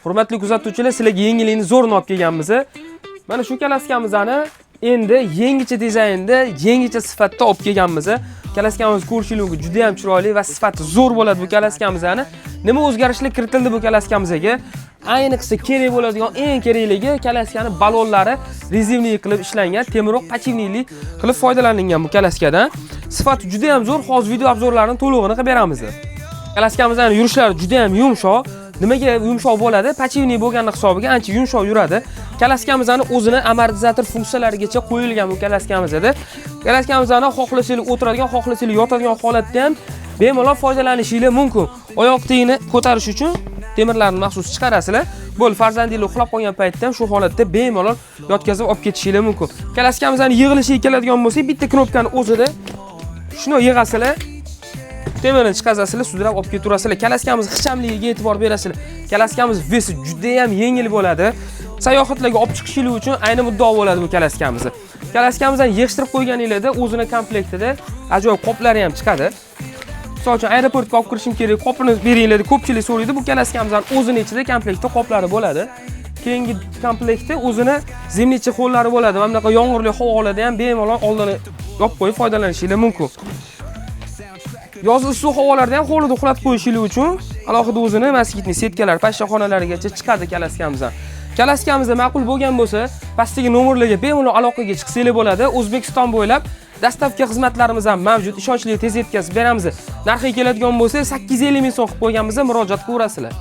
Hurmatli kuzatuvchilar, sizlarga yengillikni zo'rni olib kelganmiz. Mana shu kalaskamizni endi yangicha dizaynda, yangicha sifatda olib kelganmiz. Kalaskamiz ko'rishingiz juda ham chiroyli va sifati zo'r bo'ladi bu kalaskamizni. Nima o'zgarishlar kiritildi bu kalaskamizga? Ayniqsa kerak bo'ladigan eng kerakligi kalaskani balonlari rezinli qilib ishlangan, temirroq pachivnilik qilib foydalanilgan bu kalaskadan. Sifati juda ham zo'r. Hozir video obzorlarini to'lig'ini qilib beramiz. Kalaskamizning yurishlari juda ham yumshoq. Nimaga yumshoq bo'ladi? Pachivniy bo'lgani hisobiga ancha yumshoq yuradi. Kalaskamizning o'zini amortizator funksiyalarigacha qo'yilgan bu kalaskamizda. Kalaskamizning xohlasangiz o'tiradigan, xohlasangiz yotadigan holatda ham bemalol foydalanishingiz mumkin. Oyoq tiyini ko'tarish uchun temirlarni maxsus chiqarasizlar. Bo'l farzandingiz uxlab qolgan paytda ham shu holatda bemalol yotkazib olib ketishingiz mumkin. Kalaskamizning yig'ilishiga keladigan bo'lsak, bitta knopkani o'zida shuni yig'asizlar. Temirni chiqazasizlar, sudrab olib ketaverasizlar. Kalaskamiz ixchamligiga e'tibor berasizlar. Kalaskamiz vesi juda ham yengil bo'ladi. Sayohatlarga olib chiqishingiz uchun ayni muddao bo'ladi bu kalaskamiz. Kalaskamizdan yig'ishtirib qo'yganingizda o'zini komplektida ajoyib qoplari ham chiqadi. Misol uchun aeroportga olib kirishim kerak, qopini beringlar deb ko'pchilik so'raydi. Bu kalaskamizdan o'zini ichida komplektda qoplari bo'ladi. Keyingi komplektda o'zini zimnichi qo'llari bo'ladi. Mana bunaqa yomg'irli havolarda ham bemalol oldini yopib qo'yib foydalanishingiz mumkin. Yoz issiq havolarda ham qo'lida uxlatib qo'yishingiz uchun alohida o'zini moskitni setkalar, pashshaxonalarigacha chiqadi kalaskamizdan. Kalaskamizda ma'qul bo'lgan bo'lsa, pastdagi nomerlarga bemalol aloqaga chiqsangiz bo'ladi. O'zbekiston bo'ylab dastavka xizmatlarimiz ham mavjud. Ishonchli tez yetkazib beramiz. Narxiga keladigan bo'lsa, 850 ming so'm qilib qo'yganmiz, murojaat qilaverasizlar.